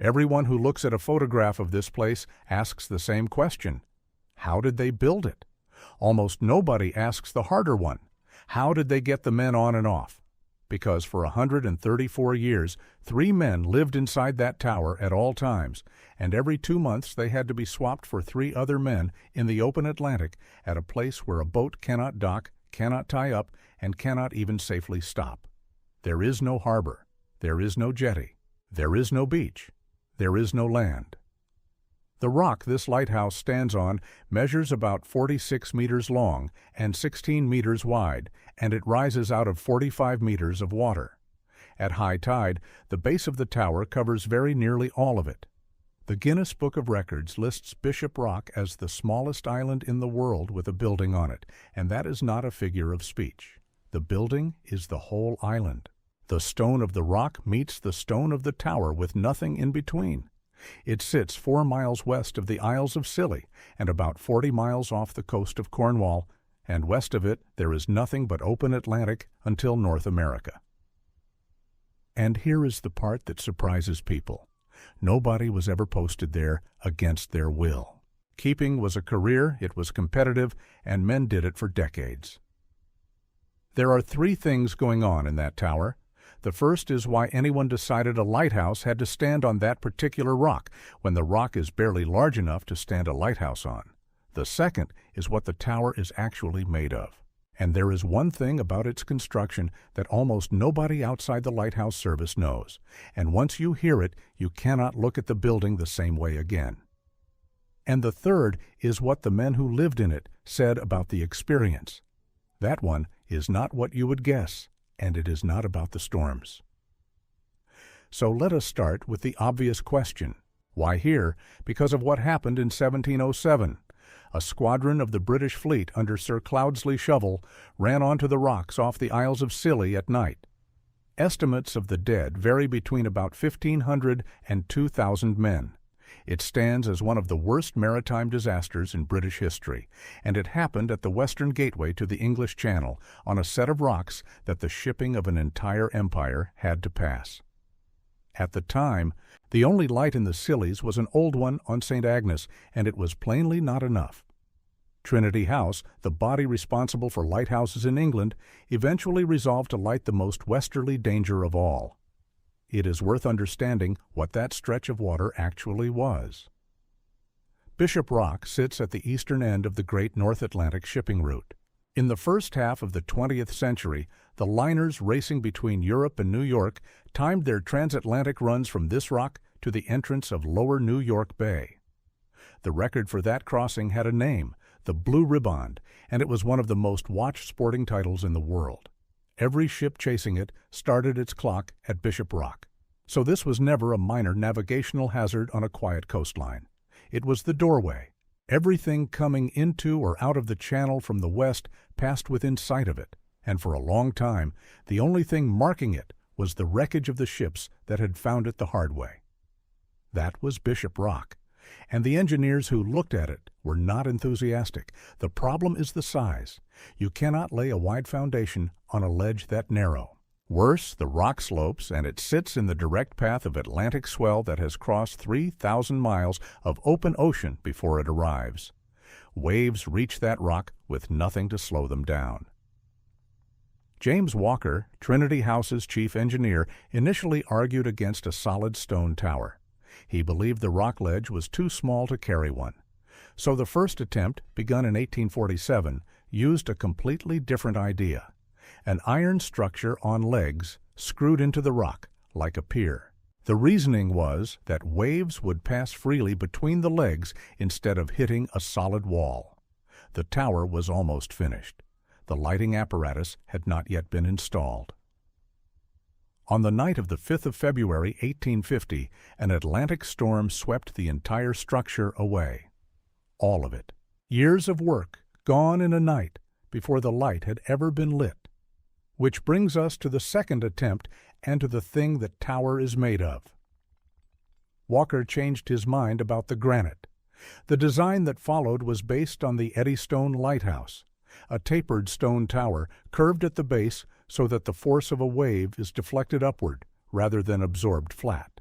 Everyone who looks at a photograph of this place asks the same question. How did they build it? Almost nobody asks the harder one. How did they get the men on and off? Because for 134 years, 3 men lived inside that tower at all times, and every 2 months they had to be swapped for 3 other men in the open Atlantic at a place where a boat cannot dock, cannot tie up, and cannot even safely stop. There is no harbor. There is no jetty. There is no beach. There is no land. The rock this lighthouse stands on measures about 46 meters long and 16 meters wide, and it rises out of 45 meters of water. At high tide, the base of the tower covers very nearly all of it. The Guinness Book of Records lists Bishop Rock as the smallest island in the world with a building on it, and that is not a figure of speech. The building is the whole island. The stone of the rock meets the stone of the tower with nothing in between. It sits 4 miles west of the Isles of Scilly and about 40 miles off the coast of Cornwall, and west of it there is nothing but open Atlantic until North America. And here is the part that surprises people. Nobody was ever posted there against their will. Keeping was a career, it was competitive, and men did it for decades. There are 3 things going on in that tower. The first is why anyone decided a lighthouse had to stand on that particular rock when the rock is barely large enough to stand a lighthouse on. The second is what the tower is actually made of. And there is one thing about its construction that almost nobody outside the lighthouse service knows, and once you hear it, you cannot look at the building the same way again. And the third is what the men who lived in it said about the experience. That one is not what you would guess, and it is not about the storms. So let us start with the obvious question. Why here? Because of what happened in 1707. A squadron of the British fleet under Sir Cloudesley Shovel ran onto the rocks off the Isles of Scilly at night. Estimates of the dead vary between about 1,500 and 2,000 men. It stands as one of the worst maritime disasters in British history, and it happened at the western gateway to the English Channel on a set of rocks that the shipping of an entire empire had to pass. At the time, the only light in the Scillies was an old one on St. Agnes, and it was plainly not enough. Trinity House, the body responsible for lighthouses in England, eventually resolved to light the most westerly danger of all. It is worth understanding what that stretch of water actually was. Bishop Rock sits at the eastern end of the great North Atlantic shipping route. In the first half of the 20th century, the liners racing between Europe and New York timed their transatlantic runs from this rock to the entrance of Lower New York Bay. The record for that crossing had a name, the Blue Riband, and it was one of the most watched sporting titles in the world. Every ship chasing it started its clock at Bishop Rock. So this was never a minor navigational hazard on a quiet coastline. It was the doorway. Everything coming into or out of the channel from the west passed within sight of it, and for a long time, the only thing marking it was the wreckage of the ships that had found it the hard way. That was Bishop Rock, and the engineers who looked at it were not enthusiastic. The problem is the size. You cannot lay a wide foundation on a ledge that narrow. Worse, the rock slopes, and it sits in the direct path of Atlantic swell that has crossed 3,000 miles of open ocean before it arrives. Waves reach that rock with nothing to slow them down. James Walker, Trinity House's chief engineer, initially argued against a solid stone tower. He believed the rock ledge was too small to carry one. So the first attempt, begun in 1847, used a completely different idea. An iron structure on legs screwed into the rock, like a pier. The reasoning was that waves would pass freely between the legs instead of hitting a solid wall. The tower was almost finished. The lighting apparatus had not yet been installed. On the night of the 5th of February, 1850, an Atlantic storm swept the entire structure away. All of it. Years of work, gone in a night, before the light had ever been lit. Which brings us to the second attempt and to the thing the tower is made of. Walker changed his mind about the granite. The design that followed was based on the Eddystone Lighthouse, a tapered stone tower curved at the base so that the force of a wave is deflected upward rather than absorbed flat.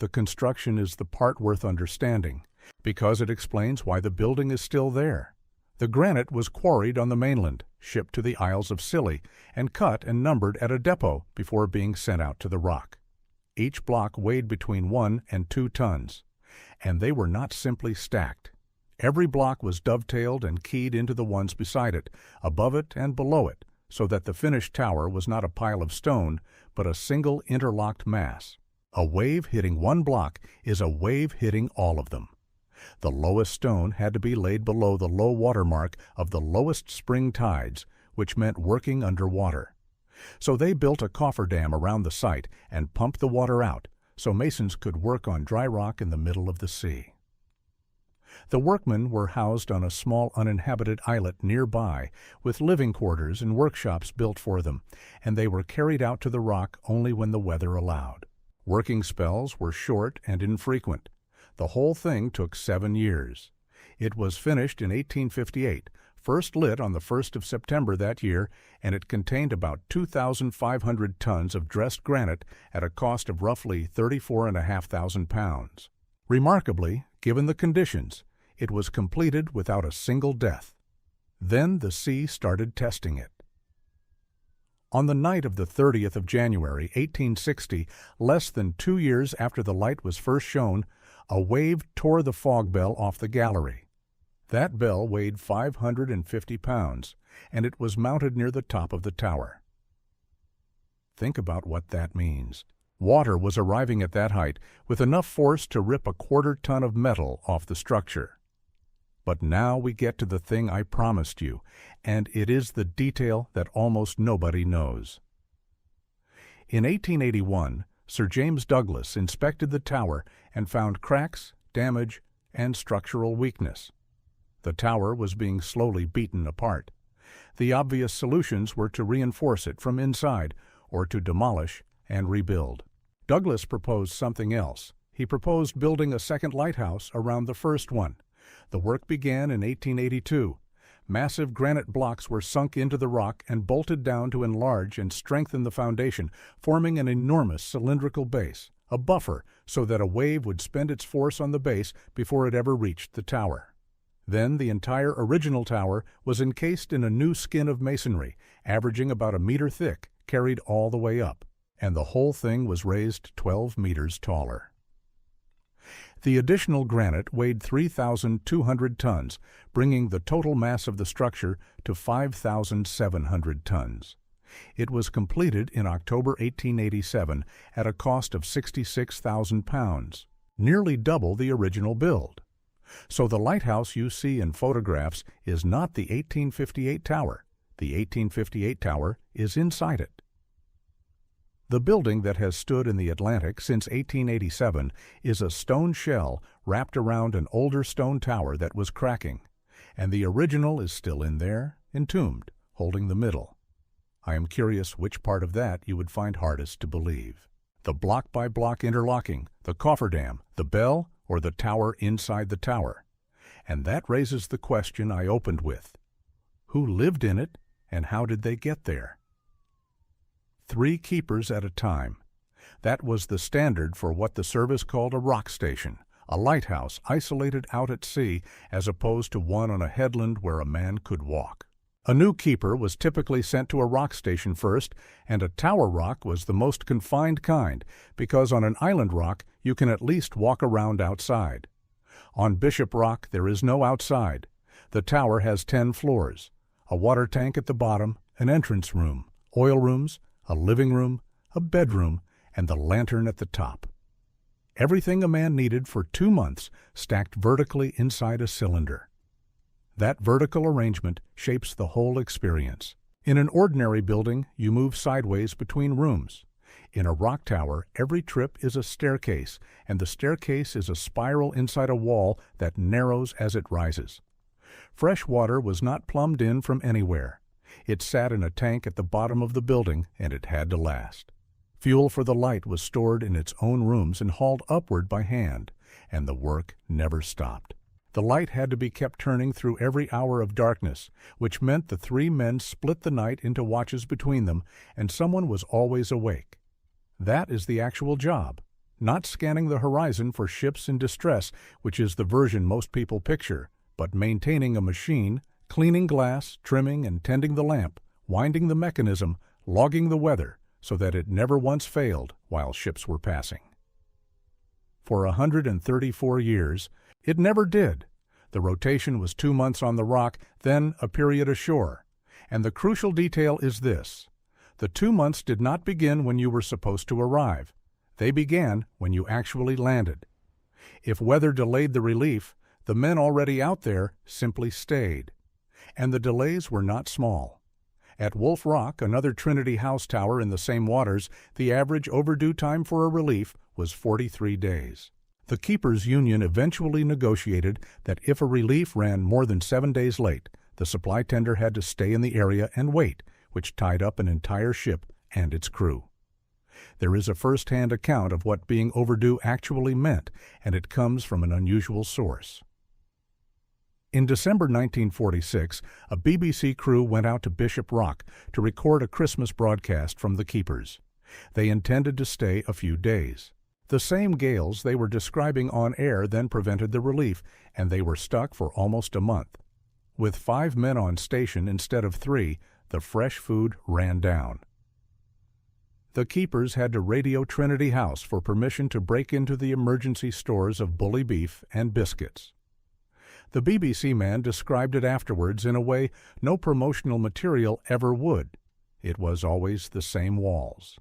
The construction is the part worth understanding, because it explains why the building is still there. The granite was quarried on the mainland, shipped to the Isles of Scilly, and cut and numbered at a depot before being sent out to the rock. Each block weighed between 1 and 2 tons, and they were not simply stacked. Every block was dovetailed and keyed into the ones beside it, above it and below it, so that the finished tower was not a pile of stone, but a single interlocked mass. A wave hitting one block is a wave hitting all of them. The lowest stone had to be laid below the low water mark of the lowest spring tides, which meant working underwater. So they built a cofferdam around the site and pumped the water out, so masons could work on dry rock in the middle of the sea. The workmen were housed on a small uninhabited islet nearby, with living quarters and workshops built for them, and they were carried out to the rock only when the weather allowed. Working spells were short and infrequent. The whole thing took 7 years. It was finished in 1858, first lit on the 1st of September that year, and it contained about 2,500 tons of dressed granite at a cost of roughly £34,500. Remarkably, given the conditions, it was completed without a single death. Then the sea started testing it. On the night of the 30th of January, 1860, less than 2 years after the light was first shown, a wave tore the fog bell off the gallery. That bell weighed 550 pounds, and it was mounted near the top of the tower. Think about what that means. Water was arriving at that height with enough force to rip a 1/4 ton of metal off the structure. But now we get to the thing I promised you, and it is the detail that almost nobody knows. In 1881, Sir James Douglas inspected the tower and found cracks, damage, and structural weakness. The tower was being slowly beaten apart. The obvious solutions were to reinforce it from inside or to demolish and rebuild. Douglas proposed something else. He proposed building a second lighthouse around the first one. The work began in 1882. Massive granite blocks were sunk into the rock and bolted down to enlarge and strengthen the foundation, forming an enormous cylindrical base, a buffer so that a wave would spend its force on the base before it ever reached the tower. Then the entire original tower was encased in a new skin of masonry, averaging about 1 meter thick, carried all the way up, and the whole thing was raised 12 meters taller. The additional granite weighed 3,200 tons, bringing the total mass of the structure to 5,700 tons. It was completed in October 1887 at a cost of £66,000, nearly double the original build. So the lighthouse you see in photographs is not the 1858 tower. The 1858 tower is inside it. The building that has stood in the Atlantic since 1887 is a stone shell wrapped around an older stone tower that was cracking, and the original is still in there, entombed, holding the middle. I am curious which part of that you would find hardest to believe. The block-by-block interlocking, the cofferdam, the bell, or the tower inside the tower. And that raises the question I opened with. Who lived in it, and how did they get there? 3 keepers at a time. That was the standard for what the service called a rock station, a lighthouse isolated out at sea as opposed to one on a headland where a man could walk. A new keeper was typically sent to a rock station first, and a tower rock was the most confined kind because on an island rock you can at least walk around outside. On Bishop Rock there is no outside. The tower has 10 floors, a water tank at the bottom, an entrance room, oil rooms, a living room, a bedroom, and the lantern at the top. Everything a man needed for 2 months stacked vertically inside a cylinder. That vertical arrangement shapes the whole experience. In an ordinary building, you move sideways between rooms. In a rock tower, every trip is a staircase, and the staircase is a spiral inside a wall that narrows as it rises. Fresh water was not plumbed in from anywhere. It sat in a tank at the bottom of the building, and it had to last. Fuel for the light was stored in its own rooms and hauled upward by hand, and the work never stopped. The light had to be kept turning through every hour of darkness, which meant the 3 men split the night into watches between them, and someone was always awake. That is the actual job, not scanning the horizon for ships in distress, which is the version most people picture, but maintaining a machine, cleaning glass, trimming and tending the lamp, winding the mechanism, logging the weather, so that it never once failed while ships were passing. For 134 years, it never did. The rotation was 2 months on the rock, then a period ashore. And the crucial detail is this: the 2 months did not begin when you were supposed to arrive. They began when you actually landed. If weather delayed the relief, the men already out there simply stayed. And the delays were not small. At Wolf Rock, another Trinity House tower in the same waters, the average overdue time for a relief was 43 days. The Keepers Union eventually negotiated that if a relief ran more than 7 days late, the supply tender had to stay in the area and wait, which tied up an entire ship and its crew. There is a first-hand account of what being overdue actually meant, and it comes from an unusual source. In December 1946, a BBC crew went out to Bishop Rock to record a Christmas broadcast from the Keepers. They intended to stay a few days. The same gales they were describing on air then prevented the relief, and they were stuck for almost a month. With 5 men on station instead of 3, the fresh food ran down. The Keepers had to radio Trinity House for permission to break into the emergency stores of bully beef and biscuits. The BBC man described it afterwards in a way no promotional material ever would. It was always the same walls.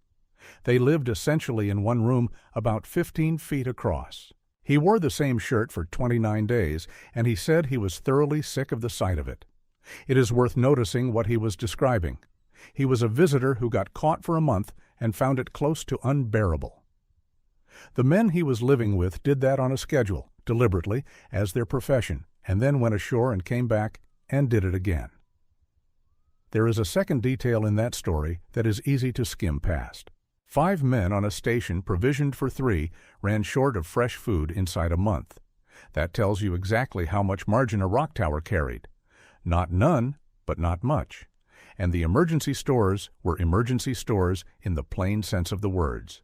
They lived essentially in one room about 15 feet across. He wore the same shirt for 29 days, and he said he was thoroughly sick of the sight of it. It is worth noticing what he was describing. He was a visitor who got caught for a month and found it close to unbearable. The men he was living with did that on a schedule, deliberately, as their profession, and then went ashore and came back and did it again. There is a second detail in that story that is easy to skim past. 5 men on a station provisioned for 3 ran short of fresh food inside a month. That tells you exactly how much margin a rock tower carried. Not none, but not much. And the emergency stores were emergency stores in the plain sense of the words.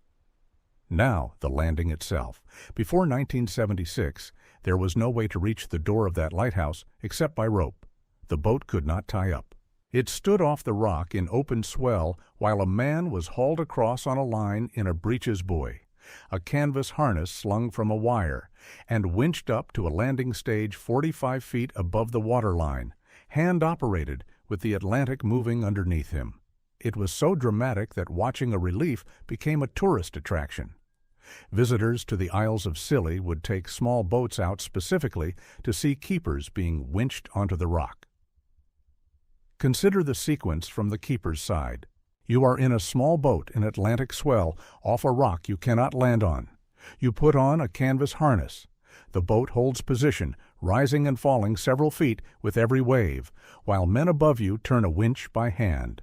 Now, the landing itself. Before 1976, there was no way to reach the door of that lighthouse except by rope. The boat could not tie up. It stood off the rock in open swell while a man was hauled across on a line in a breeches buoy, a canvas harness slung from a wire, and winched up to a landing stage 45 feet above the waterline, hand-operated with the Atlantic moving underneath him. It was so dramatic that watching a relief became a tourist attraction. Visitors to the Isles of Scilly would take small boats out specifically to see keepers being winched onto the rock. Consider the sequence from the keeper's side. You are in a small boat in Atlantic swell off a rock you cannot land on. You put on a canvas harness. The boat holds position, rising and falling several feet with every wave, while men above you turn a winch by hand.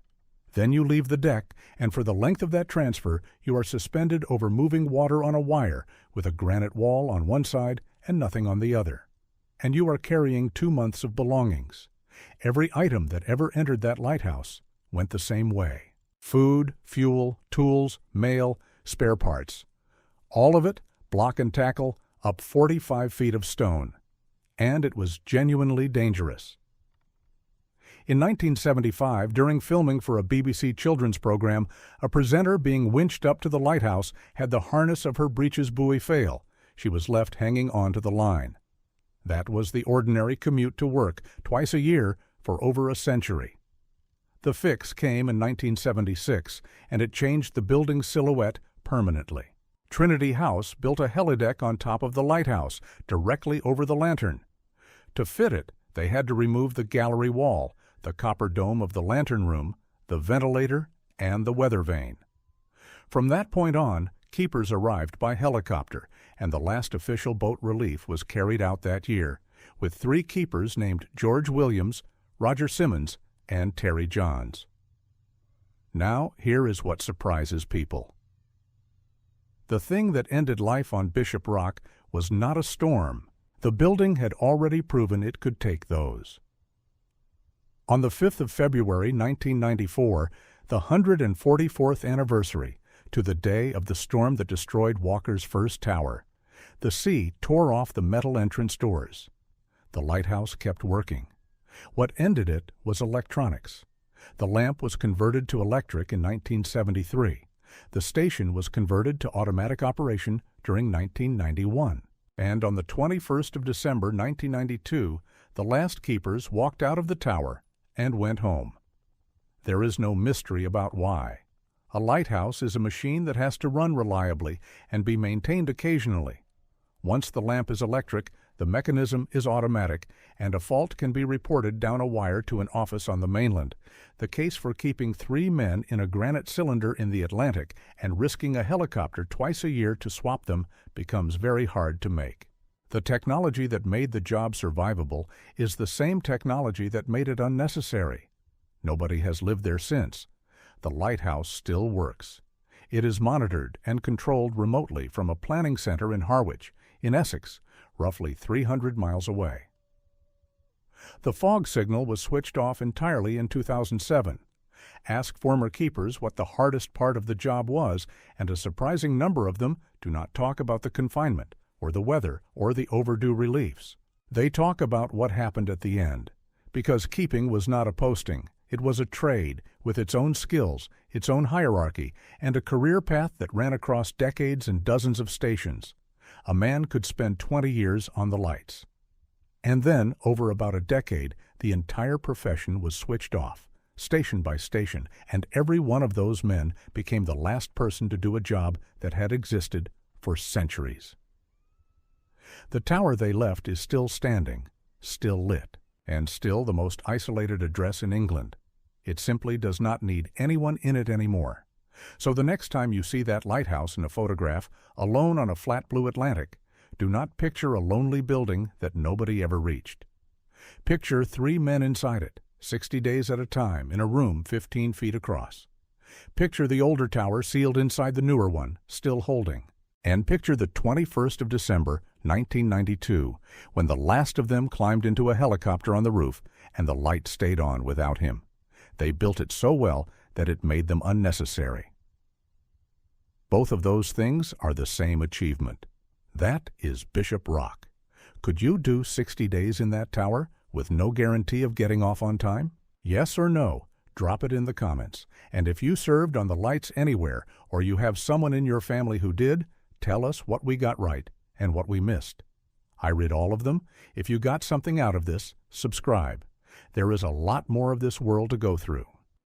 Then you leave the deck, and for the length of that transfer, you are suspended over moving water on a wire with a granite wall on one side and nothing on the other. And you are carrying 2 months of belongings. Every item that ever entered that lighthouse went the same way. Food, fuel, tools, mail, spare parts. All of it, block and tackle, up 45 feet of stone. And it was genuinely dangerous. In 1975, during filming for a BBC children's program, a presenter being winched up to the lighthouse had the harness of her breeches buoy fail. She was left hanging onto the line. That was the ordinary commute to work, twice a year, for over a century. The fix came in 1976, and it changed the building's silhouette permanently. Trinity House built a helideck on top of the lighthouse, directly over the lantern. To fit it, they had to remove the gallery wall, the copper dome of the lantern room, the ventilator, and the weather vane. From that point on, keepers arrived by helicopter, and the last official boat relief was carried out that year, with 3 keepers named George Williams, Roger Simmons, and Terry Johns. Now, here is what surprises people. The thing that ended life on Bishop Rock was not a storm. The building had already proven it could take those. On the 5th of February 1994, the 144th anniversary, to the day of the storm that destroyed Walker's first tower. The sea tore off the metal entrance doors. The lighthouse kept working. What ended it was electronics. The lamp was converted to electric in 1973. The station was converted to automatic operation during 1991. And on the 21st of December 1992, the last keepers walked out of the tower and went home. There is no mystery about why. A lighthouse is a machine that has to run reliably and be maintained occasionally. Once the lamp is electric, the mechanism is automatic, and a fault can be reported down a wire to an office on the mainland. The case for keeping 3 men in a granite cylinder in the Atlantic and risking a helicopter twice a year to swap them becomes very hard to make. The technology that made the job survivable is the same technology that made it unnecessary. Nobody has lived there since. The lighthouse still works. It is monitored and controlled remotely from a planning center in Harwich, in Essex, roughly 300 miles away. The fog signal was switched off entirely in 2007. Ask former keepers what the hardest part of the job was, and a surprising number of them do not talk about the confinement, or the weather, or the overdue reliefs. They talk about what happened at the end. Because keeping was not a posting, it was a trade with its own skills, its own hierarchy, and a career path that ran across decades and dozens of stations. A man could spend 20 years on the lights. And then, over about a decade, the entire profession was switched off, station by station, and every one of those men became the last person to do a job that had existed for centuries. The tower they left is still standing, still lit, and still the most isolated address in England. It simply does not need anyone in it anymore. So the next time you see that lighthouse in a photograph, alone on a flat blue Atlantic, do not picture a lonely building that nobody ever reached. Picture 3 men inside it, 60 days at a time, in a room 15 feet across. Picture the older tower sealed inside the newer one, still holding. And picture the 21st of December, 1992, when the last of them climbed into a helicopter on the roof and the light stayed on without him. They built it so well that it made them unnecessary. Both of those things are the same achievement. That is Bishop Rock. Could you do 60 days in that tower with no guarantee of getting off on time? Yes or no? Drop it in the comments. And if you served on the lights anywhere, or you have someone in your family who did, tell us what we got right and what we missed. I read all of them. If you got something out of this, subscribe. There is a lot more of this world to go through.